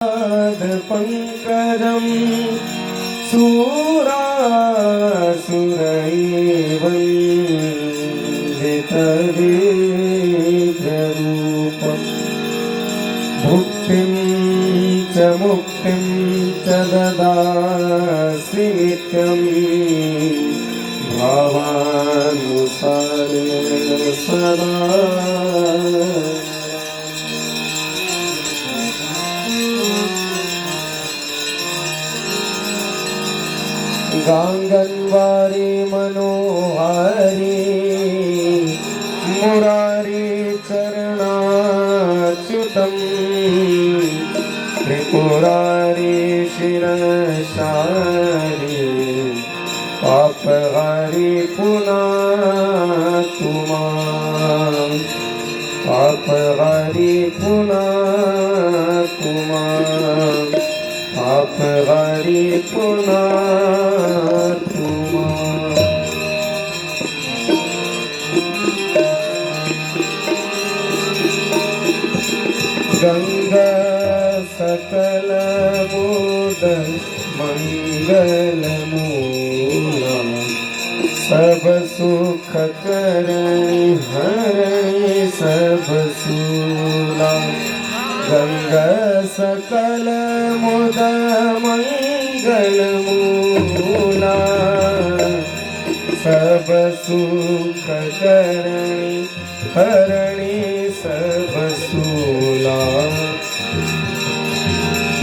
पंकजं सुरासुरैः वन्दितदिव्यरूपम् भुक्तिं च मुक्तिं च ददासि नित्यं भावानुसारेण सदा। गांगनवारी मनोहारी मुरारी चरणाच्युतं त्रिपुरारी शिरसारी पापहारी पुनातु मां पापहारी पुनातु मां पापहारी पुनातु मां। गंगा सकल मूल मंगल मूला सब सुख करणी हरणी सब सूला। गंगा सकल मुद मंगल मूला सब सुख करणी हरणी सब सूला।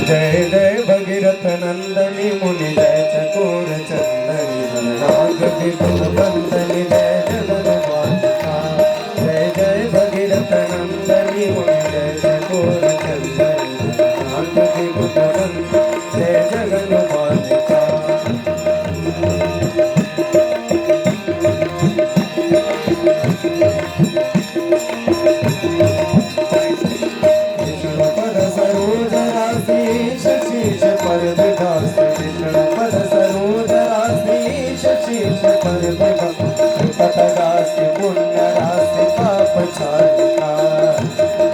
जय जय भगीरथ नंदनी मुनि जय चकोर चंदनी नाग विपुल बंदनी जय जगन्माता। जय जय भगीरथ नंदनी मुनि जय चकोर चंदनी नाग विपुल बंदनी जय जगन्माता। त्रिपथगासी पुण्यराशि पाप चालिका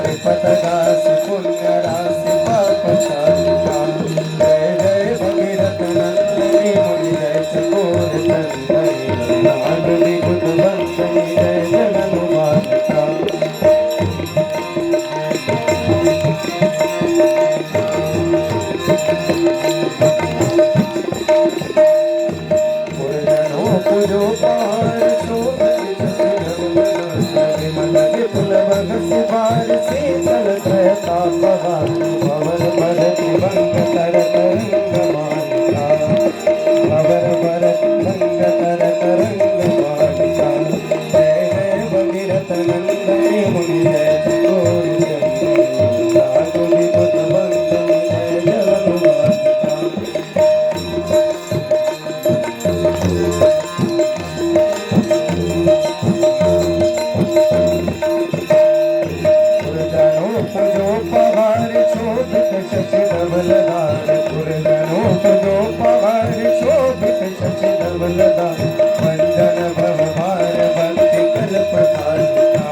त्रिपथगासी पुण्यराशि पाप चालिका। जय जय भगीरथ नंदनी मुनि जय चकोर चंदनी नाग विपुल बंदनी जय जगन्माता। जो पार शीतल त्रयता पवन भरति भंग तर तरंग मालिका भवर भरत भंग तर तरंग मालिका। जय जय भगीरथ नंदनी मुनि जय चकोर चंदनी नाग विपुल बंदनी जय जगन्माता। जो पहाड़ शोभित शशि धवलदार पुरजनों जो पहाड़ शोभित शशि धवलदार वंदन भवभार भक्ति कल्पतारिका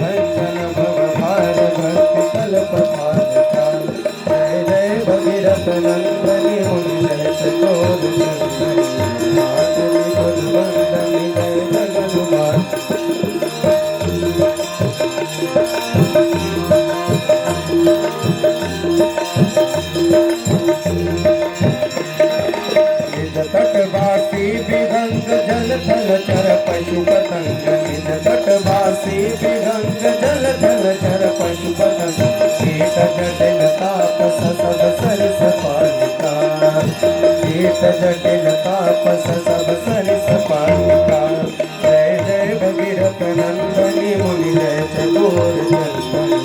वंदन भवभार भक्ति कल्पतारिका। जय जय भगीरथ नंदनी मुनि जय चकोर चंदनी नाग विपुल बंदनी जय जगन्माता। तटवासी विहंग जल थल चर पशु पतंग निज तटवासी विहंग जल थल चर पशु पतंग कीट जटिल तापस सब सरिस पालिका कीट जटिल तापस सब सरिस पालिका। जय जय भगीरथ नंदनी मुनि जय चकोर चंदनी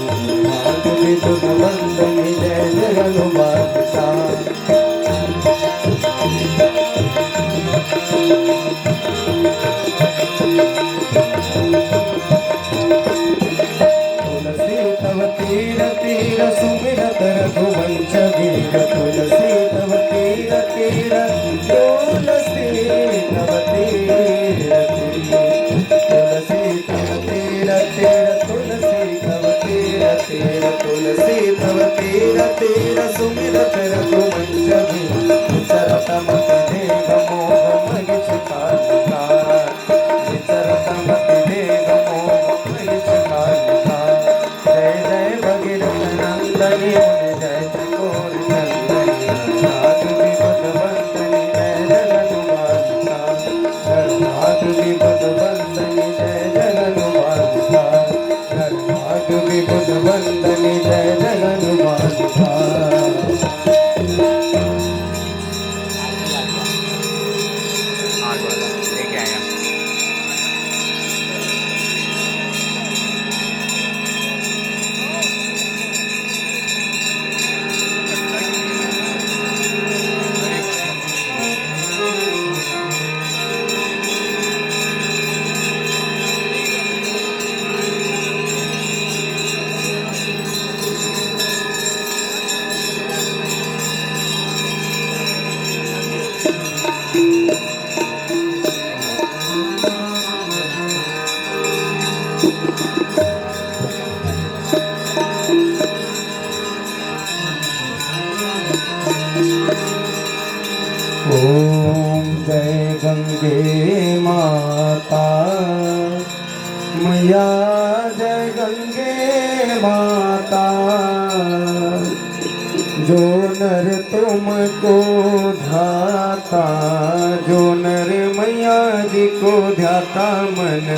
नाग विपुल बंदनी जय जगन्माता। तीर तीर सुमिरत रघुवंश वीर तुलसी तव तीर तीर तुलसी तव तीर तुलसी तव तीर तीर तुलसी तव तीर तीर तुलसी तव तीर तीर सुमिरत रघुवंश विचरत मति देह मोह मगिच कालिका विचरत मति देह मोह मगिच कालिका जय जय भगीरथ नंदनी मुनि जय चकोर चंदनी नाथ विपद वंदनी जय जगन्माता नाथ विपद वंदनी जय जगन्माता नाथ विपद वंदनी जय जगन्माता लेके आया ओम जय गंगे माता मैया जय गंगे माता जो नर तुमको ध्याता जो नर मैया जी को ध्याता मन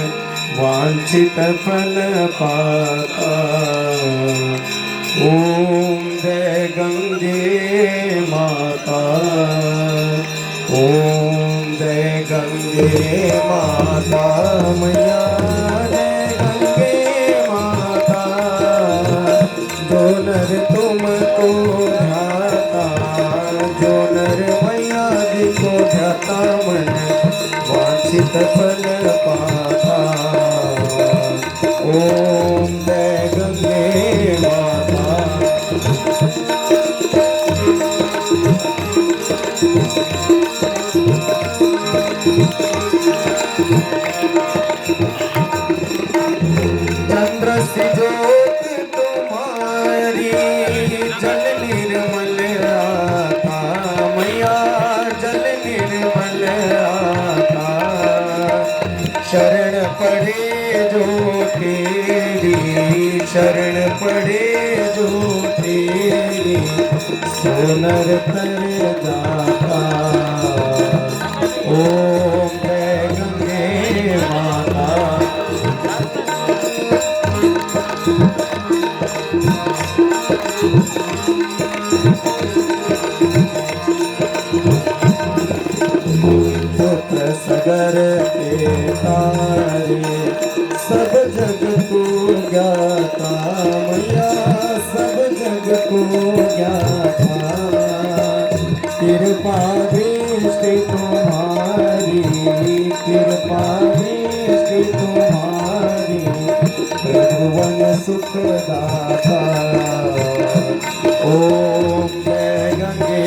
वांछित फल पाता ओम जय गंगे माता ओम जय गंगे माता मैया जय गंगे माता जो नर तुमको ध्याता जो नर मैया जी को ध्याता मन वांछित फल पाता ओम जय गंगे माता चंद्र से ज्योत तुम्हारी जल निर्मल आता मैया जल निर्मल आता शरण पड़े जो तेरी शरण पड़े जो तेरी सोनर तर जाता ओम जय गंगे माता पुत्र सगर के तारे सब जग को ज्ञाता मैया सब जग को ज्ञाता कृपा दृष्टि तुम्हारी कृपा दृष्टि तुम्हारी प्रभुवन सुखदाता ओम जय गंगे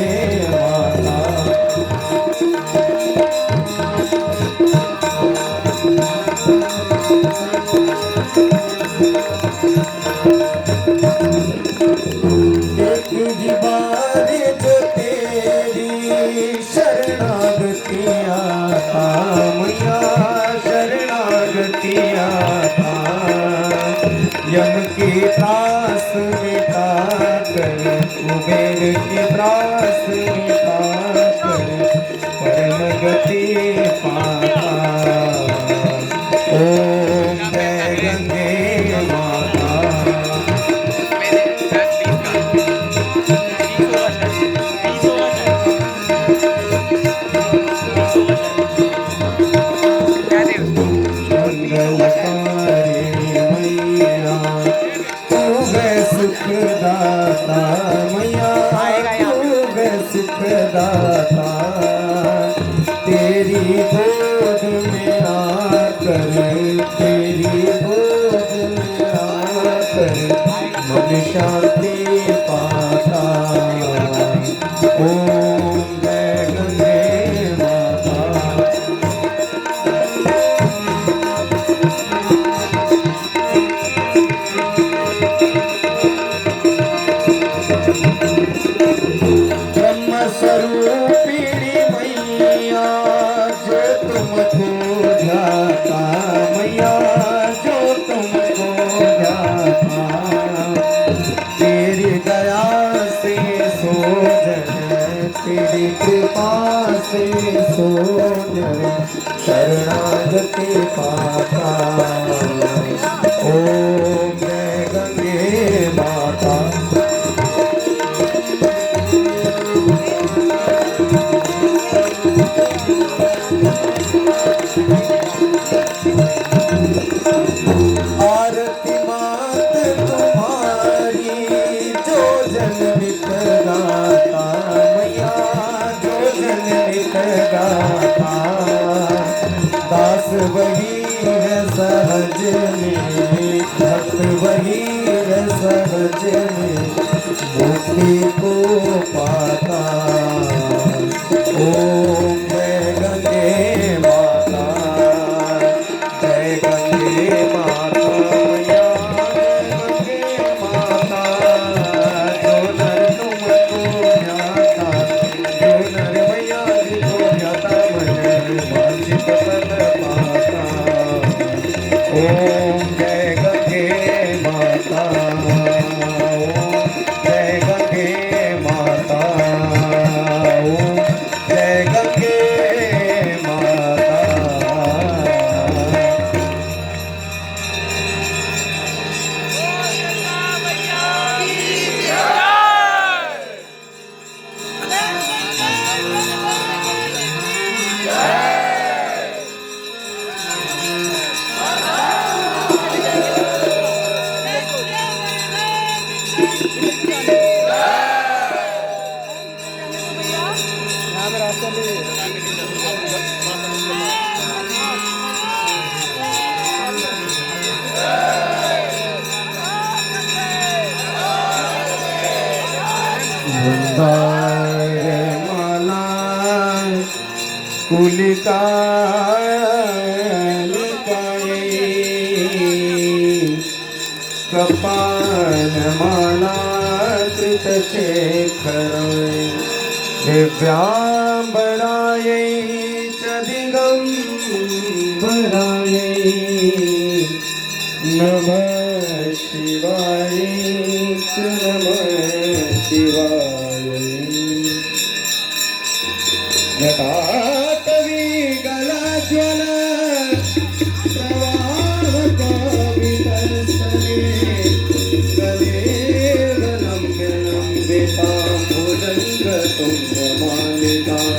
माता एक ही बार जो तेरी शरणागति आता मैया शरणागति आता यम की त्रास मिटा कर कुबेर की त्रास मिटा कर परम गति पाता ओम जय गंगे माता सुखदाता मैया तू वे सुखदाता तेरी गोद में आकर तेरी गोद में आकर मन शांति पाता ओम जय गंगे माता मैया जो तुमको ध्याता, तेरी दया से सोजन, तेरी कृपा से सोजन शरणागति पाता। ओम जय गंगे माता। आरती मात तुम्हारी जो जन्मित गाता, मैया जो जन्मित गाता, दास वही है सहज में, भक्त वही है सहज में, मुक्ति को पाता। ओम जय गंगे माता, जय गंगे माता, मैया जय गंगे माता। जो नर तुमको ध्याता, जो नर मैया जी को ध्याता, मन वांछित फल पाता। ओम जय गंगे माता, ओम जय गंगे माता, ओम जय गंगे माता। माला कुलिका कपाल माला कृतशेखर दिव्यांबरायै च दिगंबरायै नमः शिवाय च नमः शिवाय। जटाटवी गलाज्वल प्रवाहकावितस्तने गलेवलम्ब्यलम्बितां भुजङ्गतुङ्गमालिकां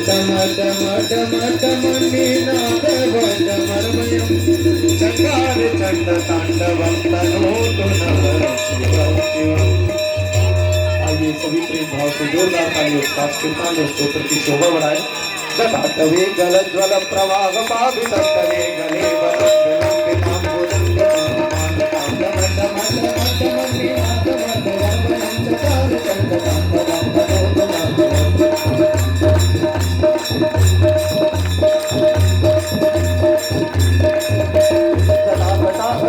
टमटमटमटमन्निनादवटमर्मयं चण्डालचण्डताण्डवं तनोतु नः शिवं शिवम्। आइए सभी प्रेम भाव से जोरदार ताली और साथ कीर्तन और स्तोत्र की शोभा बढ़ाए। जटाटवे गलज्वल प्रवाह पावितस्तने गले वलम्बितां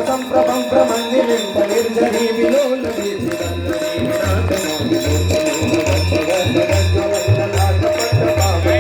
संप्रभं प्रमन्दिलिं परिर्जनी विलोलवीथिगन्धनीनाथमादिलोकमोहभक्तगद्गवन्दनाथपट्टपावै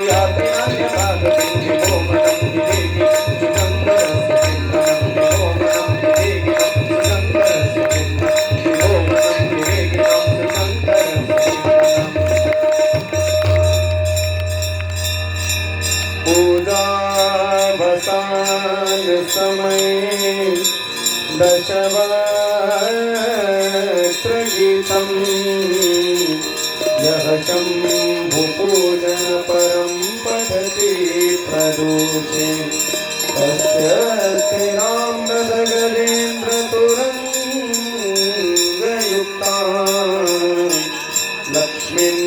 याति नान्यभाग विमोहनं विवेकिनं सुगन्धरस्य चिन्तनं विमोहनं विवेकिनं सुगन्धरस्य चिन्तनं विमोहनं विवेकिनं सुगन्धरस्य चिन्तनम् पूजावसान समये दशवक्त्रगीतम् यः शम्भुपूजन परं पठति प्रदोषे तस्य स्थिराम्रदगजेन्द्रतुरङ्गयुक्ता लक्ष्मीं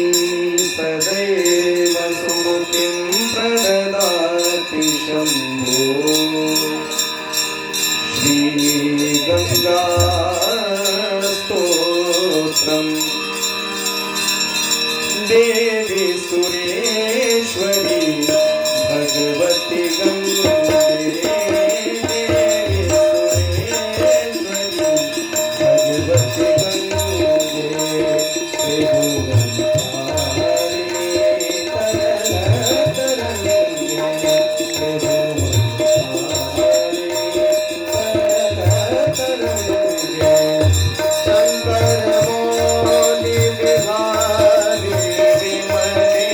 सदैव सुमुखीं प्रददाति शम्भो श्रीगङ्गास्तोत्रम् देवी सुरेश्वरी भगवती गंगे देवी सुरेश्वरी भगवती गंगे त्रिभुवनधारिणी तरंगे त्रिभुवनधारिणी तरंगे शंकर मौली विहारी विमले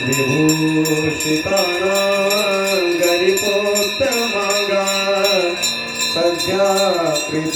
विभूषिताना गरिपोत्तमागा सध्या कृता